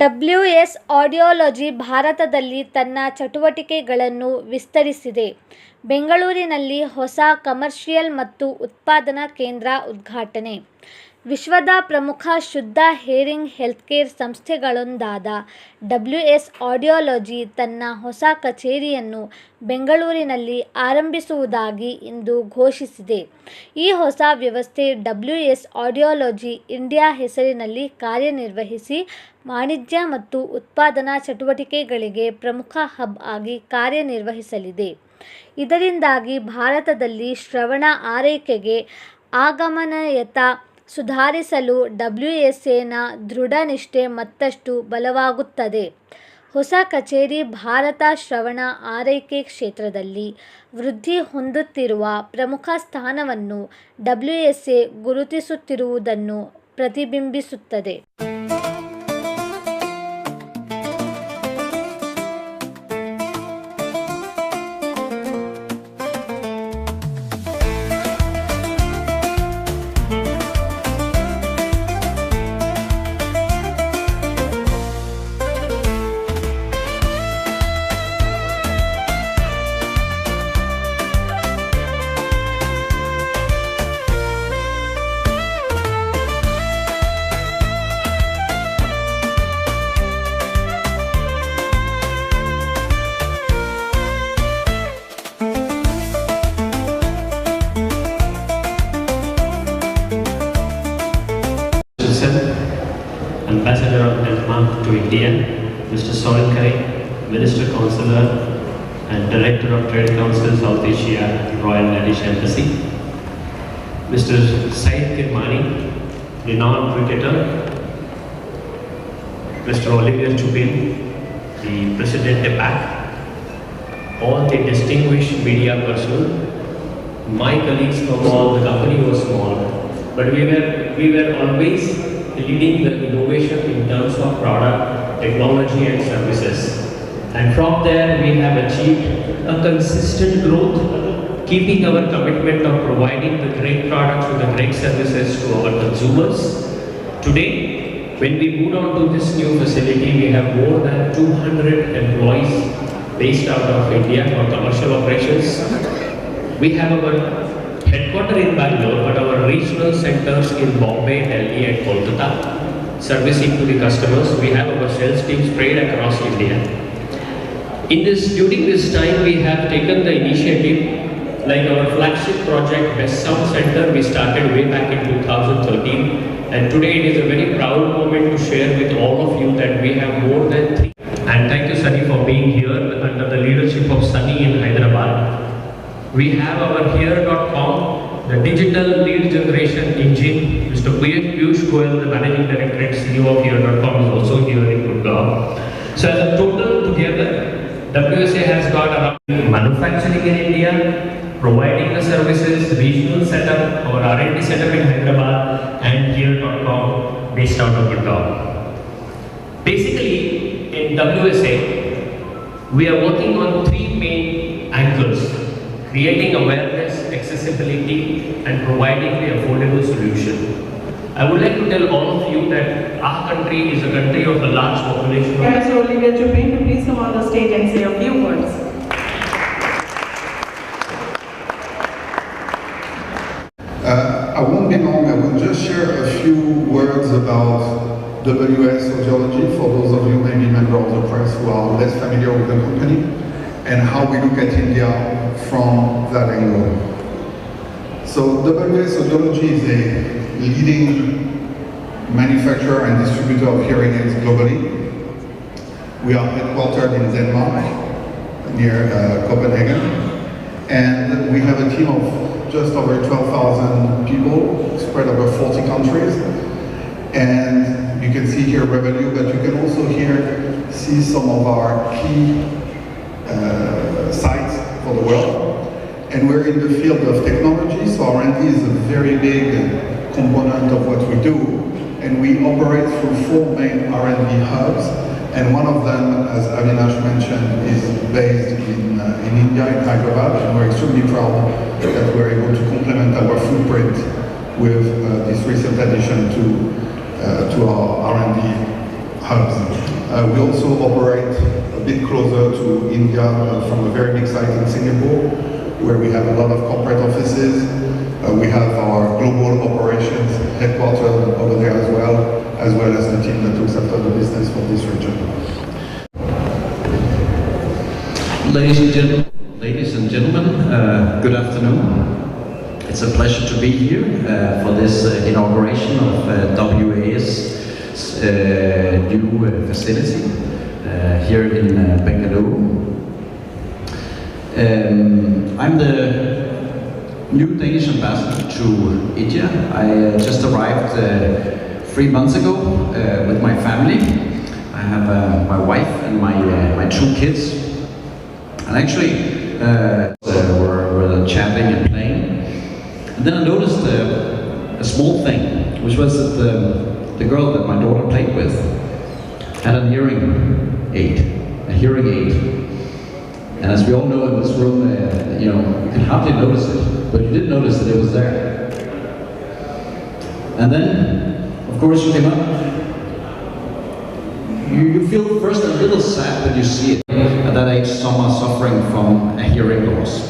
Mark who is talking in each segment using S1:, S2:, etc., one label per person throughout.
S1: ಡಬ್ಲ್ಯೂಎಸ್ audiology ಭಾರತದಲ್ಲಿ ತನ್ನ ಚಟುವಟಿಕೆಗಳನ್ನು ವಿಸ್ತರಿಸಿದೆ. ಬೆಂಗಳೂರಿನಲ್ಲಿ ಹೊಸ ಕಮರ್ಷಿಯಲ್ ಮತ್ತು ಉತ್ಪಾದನಾ ಕೇಂದ್ರ ಉದ್ಘಾಟನೆ. ವಿಶ್ವದ ಪ್ರಮುಖ ಶುದ್ಧ ಹೇರಿಂಗ್ ಹೆಲ್ತ್ಕೇರ್ ಸಂಸ್ಥೆಗಳೊಂದಾದ ಡಬ್ಲ್ಯೂಎಸ್ ಆಡಿಯಾಲಜಿ ತನ್ನ ಹೊಸ ಕಚೇರಿಯನ್ನು ಬೆಂಗಳೂರಿನಲ್ಲಿ ಆರಂಭಿಸುವುದಾಗಿ ಇಂದು ಘೋಷಿಸಿದೆ. ಈ ಹೊಸ ವ್ಯವಸ್ಥೆ ಡಬ್ಲ್ಯೂಎಸ್ ಆಡಿಯಾಲಜಿ ಇಂಡಿಯಾ ಹೆಸರಿನಲ್ಲಿ ಕಾರ್ಯನಿರ್ವಹಿಸಿ ವಾಣಿಜ್ಯ ಮತ್ತು ಉತ್ಪಾದನಾ ಚಟುವಟಿಕೆಗಳಿಗೆ ಪ್ರಮುಖ ಹಬ್ ಆಗಿ ಕಾರ್ಯನಿರ್ವಹಿಸಲಿದೆ. ಇದರಿಂದಾಗಿ ಭಾರತದಲ್ಲಿ ಶ್ರವಣ ಆರೈಕೆಗೆ ಆಗಮನಯತ ಸುಧಾರಿಸಲು ಡಬ್ಲ್ಯೂಎಸ್ಎನ ದೃಢನಿಷ್ಠೆ ಮತ್ತಷ್ಟು ಬಲವಾಗುತ್ತದೆ. ಹೊಸ ಕಚೇರಿ ಭಾರತ ಶ್ರವಣ ಆರೈಕೆ ಕ್ಷೇತ್ರದಲ್ಲಿ ವೃದ್ಧಿ ಹೊಂದುತ್ತಿರುವ ಪ್ರಮುಖ ಸ್ಥಾನವನ್ನು ಡಬ್ಲ್ಯೂಎಸ್ಎ ಗುರುತಿಸುತ್ತಿರುವುದನ್ನು ಪ್ರತಿಬಿಂಬಿಸುತ್ತದೆ.
S2: Ambassador of Denmark to India, Mr. Soren Kare, Minister Councillor and Director of Trade Council South Asia, Royal Danish Embassy, Mr. Said Kirmani, renowned cricketer, Mr. Olivier Chupin, the President-elect, all the distinguished media personnel, my colleagues from all, the company was small, but we were always leading the innovation in terms of product, technology and services. And from there we have achieved a consistent growth, keeping our commitment of providing the great products with the great services to our consumers. Today, when we moved on to this new facility, we have more than 200 employees based out of India for commercial operations. We have our headquarters in Bangalore, but our regional centers in Bombay, Delhi and Kolkata, servicing to the customers. We have our sales team spread across India. During this time, we have taken the initiative, like our flagship project, Best Sound Center, we started way back in 2013. And today it is a very proud moment to share with all of you that we have more than 3. And thank you, Sunny, for being here under the leadership of Sunny in Hyderabad. We have our here.com, the digital lead generation engine. Mr. Piyush Goyal, the Managing Director and CEO of here.com, is also here in Gurgaon. So as a total together, WSA has got around manufacturing in India, providing the services, regional setup, our R&D setup in Hyderabad, and here.com based out of Gurgaon. Basically, in WSA, we are working on 3 main anchors: creating awareness, accessibility, and providing the affordable solution. I would like to tell all of you that our country is a country of a large population.
S3: Mr. Olivier Chupin, please come on the stage and say a few words.
S4: I won't be long. I will just share a few words about WS Audiology for those of you maybe members of the press who are less familiar with the company, and how we look at India from that angle. So WS Audiology is a leading manufacturer and distributor of hearing aids globally. We are headquartered in Denmark, near Copenhagen, and we have a team of just over 12,000 people spread over 40 countries. And you can see here revenue, but you can also here see some of our key sites for the world. And we're in the field of technology, so R&D is a very big component of what we do. And we operate through 4 main R&D hubs And one of them, as Avinash mentioned, is based in India, in Hyderabad, and we're extremely proud that we're able to complement our footprint with this recent addition to our R&D hubs. We also operate a bit closer to India from a very big site in Singapore, where we have a lot of corporate offices. We have our global operations headquartered over there as well as the team that looks after the business for this region.
S5: Ladies and gentlemen, good afternoon. It's a pleasure to be here for this inauguration of WA's new facility here in Bengaluru. I'm the new Danish ambassador to India. I just arrived 3 months ago with my family. I have my wife and my 2 kids. And actually, we're chatting and playing. And then I noticed a small thing, which was that the girl that my daughter played with had a hearing aid. And as we all know in this room, you can hardly notice it, but you did notice that it was there. And then, of course, you came up. You feel first a little sad when you see it. At that age, some are suffering from a hearing loss.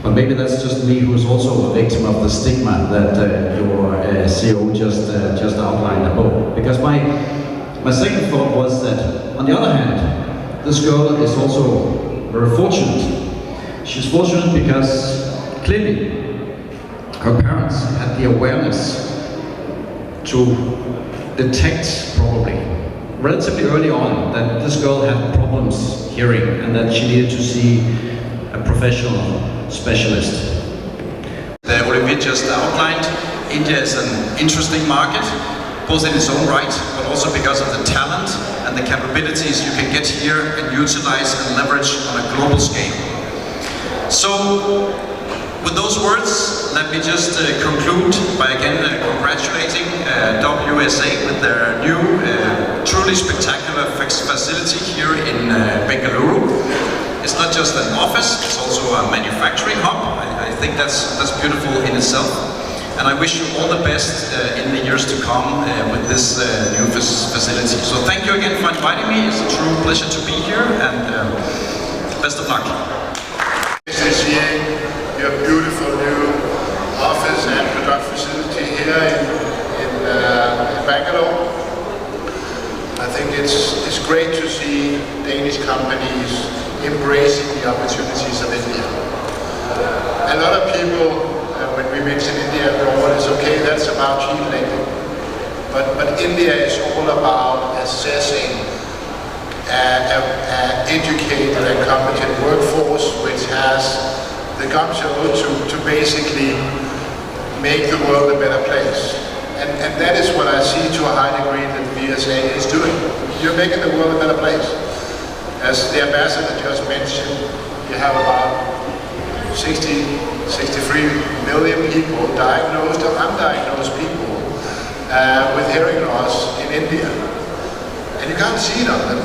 S5: But maybe that's just me, who's also a victim of the stigma that your CEO just outlined above. Because my second thought was that, on the other hand, this girl is also very fortunate. She's fortunate because clearly her parents had the awareness to detect, probably relatively early on, that this girl had problems hearing and that she needed to see a professional specialist. Olivier just outlined, India is an interesting market, both in its own right, but also because of the talent and the capabilities you can get here and utilize and leverage on a global scale. So, with those words, let me just conclude by again congratulating WSA with their new, truly spectacular facility here in Bengaluru. It's not just an office, it's also a manufacturing hub. I think that's beautiful in itself. And I wish you all the best in the years to come with this new facility. So thank you again for inviting me. It's a true pleasure to be here, and best of luck.
S6: Your beautiful new office and production facility here in Bangalore. I think it's great to see Danish companies embracing the opportunities of India. A lot of people, when we mention India abroad, it's okay, that's about cheap labor. But India is all about assessing an educated and competent workforce which has the gumption to basically make the world a better place. And that is what I see to a high degree that VSA is doing. You're making the world a better place. As the ambassador just mentioned, you have about 63 million people, diagnosed or undiagnosed people, with hearing loss in India. And you can't see it on them,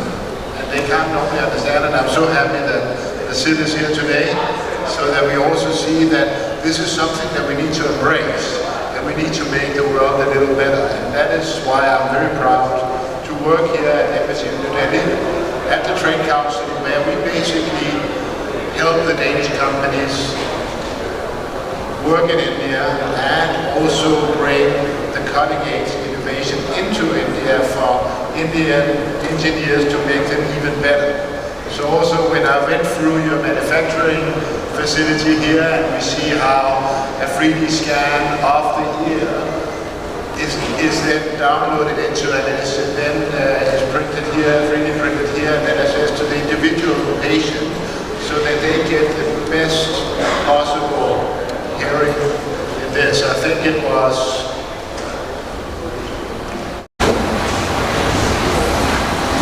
S6: and they can't normally understand it. I'm so happy that the city is here today, so that we also see that this is something that we need to embrace, and we need to make the world a little better. And that is why I'm very proud to work here at Embassy in New Delhi, at the Trade Council, where we basically help the Danish companies work in India and also bring the cutting-edge innovation into India for Indian engineers to make them even better. So also when I went through your manufacturing facility here, and we see how a 3D scan of the ear is then downloaded into it, and then is printed here, 3D printed here, and then assessed to the individual patient so that they get the best possible hearing in this. I think it was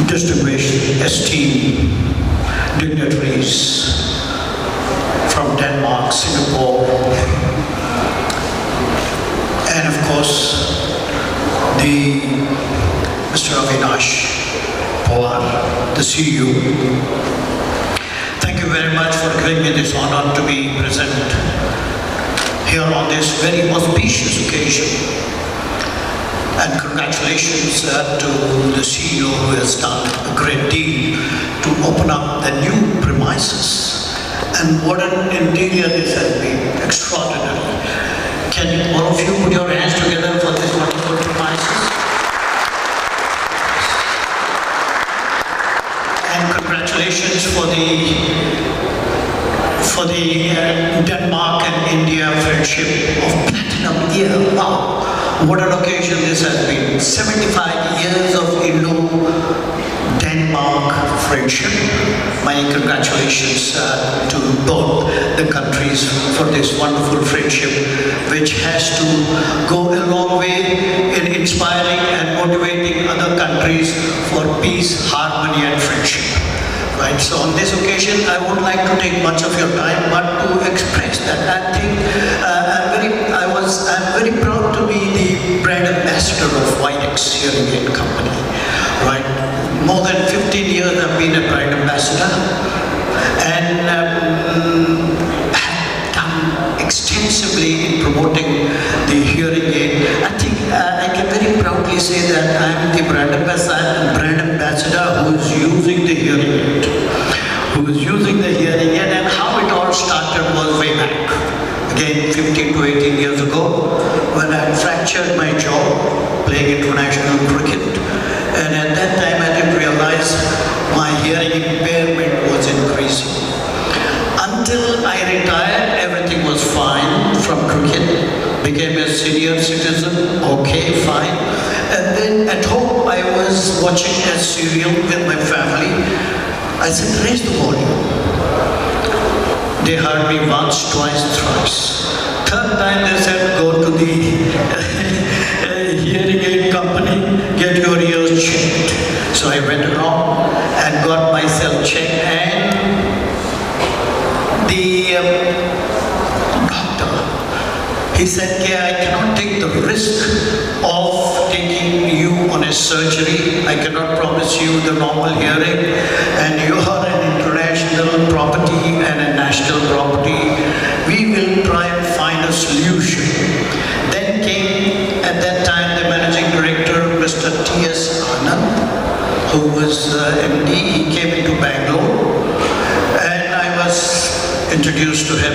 S7: distinguished, esteemed dignitaries from Denmark, Singapore, and of course Mr. Avinash for Pawar, the CEO. Thank you very much for giving me this honor to be present here on this very auspicious occasion. And congratulations to the CEO who has done a great deal to open up the new premises. And what an interior this has been, extraordinary. Can all of you put your hands together for this wonderful premises? And congratulations for the Denmark and India friendship of platinum year. Wow, what an occasion this has been. 75 years of Indo-Denmark friendship. My congratulations to both the countries for this wonderful friendship, which has to go a long way in inspiring and motivating other countries for peace, harmony and friendship. Right, so on this occasion, I would like to take much of your time, but to express that I think I'm very proud to be the brand ambassador of Widex Hearing Aid Company. Right, more than 15 years I've been a brand ambassador, and have done extensively in promoting the hearing aid. I think I can very proudly say that I'm the brand ambassador who is using the hearing aid. And how it all started was way back, again 15 to 18 years ago, when I fractured my jaw playing international cricket. And at that time I didn't realize my hearing impairment was increasing. Until I retired, everything was fine from cricket, became a senior citizen, okay, fine. And then at home I was watching a serial with my family. I said, raise the volume. They heard me once, twice, thrice. Third time they said, go to the hearing aid company, get your ears checked. So I went along and got myself checked, and the doctor, he said, I cannot take the risk of taking you on a surgery. I cannot promise you the normal hearing, and you are an international property and a national property. We will try and find a solution. Then came, at that time, the managing director, Mr. T.S. Anand, who was MD. He came into Bangalore, and I was introduced to him.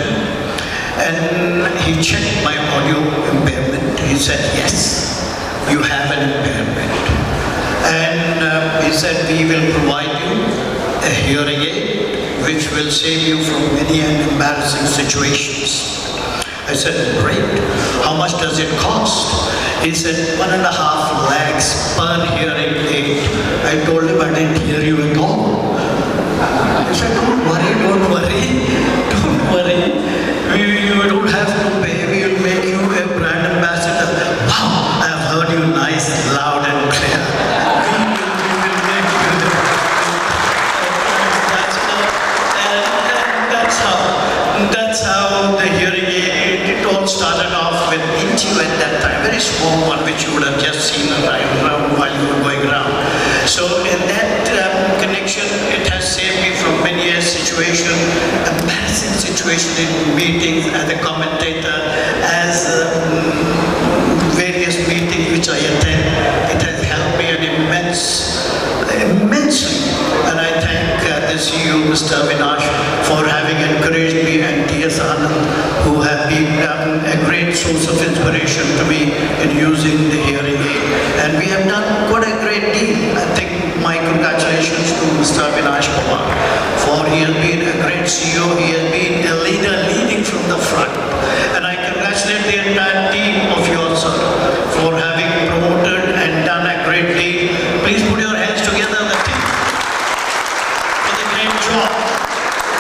S7: And he checked my audio impairment. He said, yes, you have an impairment. And he said, we will provide you a hearing aid which will save you from many and embarrassing situations. I said, great. How much does it cost? He said, 1.5 lakhs per hearing aid. I told him I didn't hear you at all. He said, don't worry. You don't have to pay. We will make you a brand ambassador. Wow, I have heard you nice, loud and clear. We will make you the ambassador. And that's how the hearing aid, it all started off with Intu at that time, very small one which you would have just seen around while you were going around. So in that connection, it has saved me from many a situation, embarrassing situation in meetings as a commentator, as various meetings which I attend. It has helped me immensely. And I thank the CEO, Mr. Avinash, for having encouraged me, and T.S. Anand, who have been a great source of inspiration to me in using the hearing aid. And we have done quite a great deal. I think my congratulations to Mr. Avinash Pawar, for he has been a great CEO. He has been a leader leading from the front. And I congratulate the entire team of yours, sir, for having promoted and done a great deal. Please put your hands together, the team, for the great job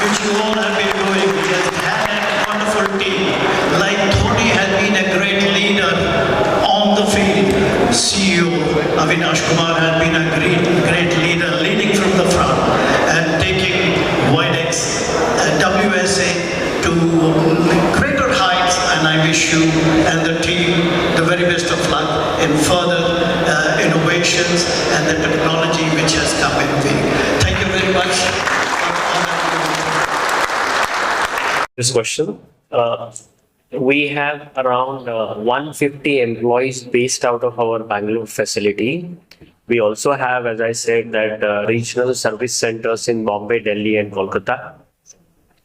S7: which you all have been doing. He has had a wonderful team. Like Dhoni has been a great leader on the field, CEO Avinash Kumar has been a great leader leading from the front and taking Widex WSA to greater heights. And I wish you and the team the very best of luck in further innovation innovations and the technology which has come in being. Thank you very much for all that you do.
S2: This question. We have around 150 employees based out of our Bangalore facility. We also have, as I said, that regional service centers in Bombay, Delhi, and Kolkata.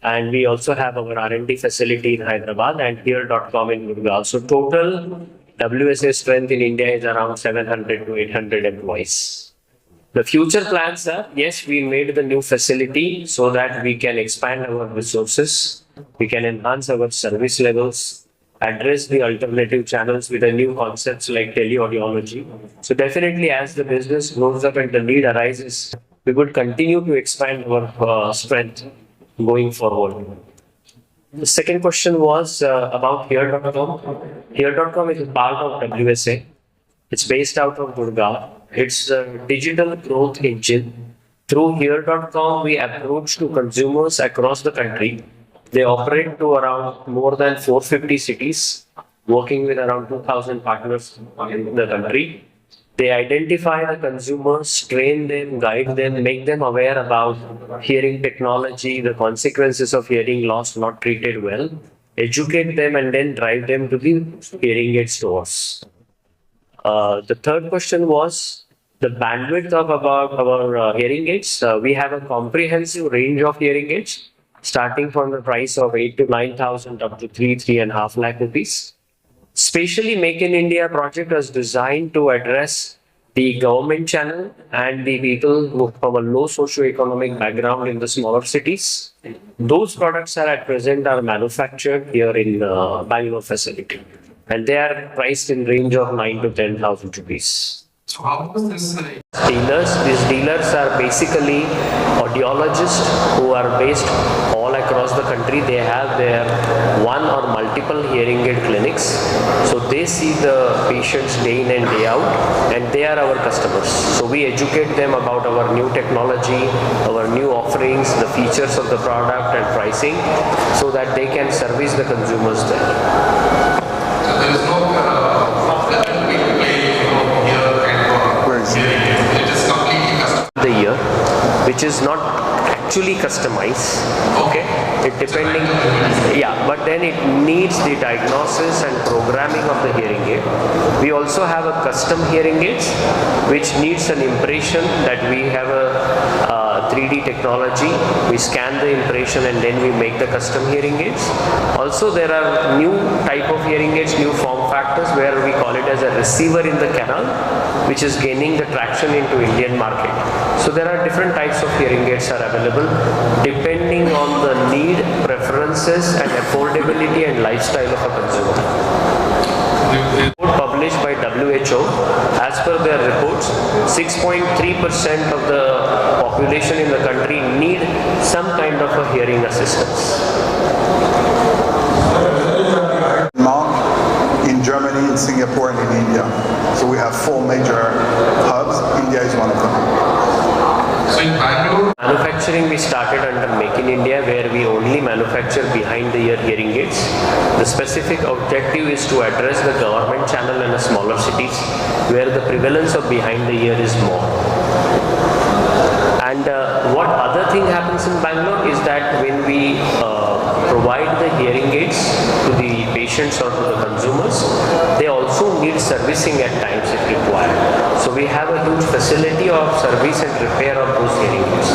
S2: And we also have our R&D facility in Hyderabad and here.com in Gurgaon. So total WSA strength in India is around 700 to 800 employees. The future plans are, yes, we made the new facility so that we can expand our resources, we can enhance our service levels, address the alternative channels with the new concepts like teleaudiology. So definitely as the business grows up and the need arises, we would continue to expand our strength going forward. The second question was about here.com. Here.com is a part of WSA. It's based out of Gurgaon. It's a digital growth engine. Through here.com, we approach to consumers across the country. They operate to around more than 450 cities, working with around 2,000 partners in the country. They identify the consumers, train them, guide them, make them aware about hearing technology, the consequences of hearing loss not treated well, educate them, and then drive them to the hearing aid stores. The third question was the bandwidth of about our hearing aids. We have a comprehensive range of hearing aids, starting from the price of 8 to 9,000 up to 3.5 lakh rupees. Specially Make in India project was designed to address the government channel and the people who from a low socio-economic background in the smaller cities. Those products are at present are manufactured here in Bangalore facility, and they are priced in range of 9 to 10,000 rupees.
S8: So how was this?
S2: These dealers are basically audiologists who are based all across the country. They have their one or multiple hearing aid clinics. So they see the patients day in and day out, and they are our customers. So we educate them about our new technology, our new offerings, the features of the product and pricing, so that they can service the consumers there.
S8: So there is no problem we play here and here. It is completely custom.
S2: The year, which is not actually customized. Okay, it depending, yeah, but then it needs the diagnosis and programming of the hearing aid. We also have a custom hearing aids which needs an impression that we have a 3D technology. We scan the impression and then we make the custom hearing aids. Also there are new type of hearing aids, new form factors where we call it as a receiver in the canal, which is gaining the traction into Indian market. So there are different types of hearing aids are available depending on the need, preferences and affordability and lifestyle of a consumer. Published by WHO, as per their reports, 6.3% of the population in the country need some kind of a hearing assistance.
S4: In Germany, in Singapore, and in India. So we have 4 major hubs. India is one of them.
S8: So in Bangalore,
S2: Manufacturing we started under Make in India, where we only manufacture behind the ear hearing aids. The specific objective is to address the government channel in the smaller cities where the prevalence of behind the ear is more. And what other thing happens in Bangalore is that when we provide the hearing aids to the patients or to the consumers, they also need servicing at times if required. So we have a huge facility of service and repair of those hearing aids.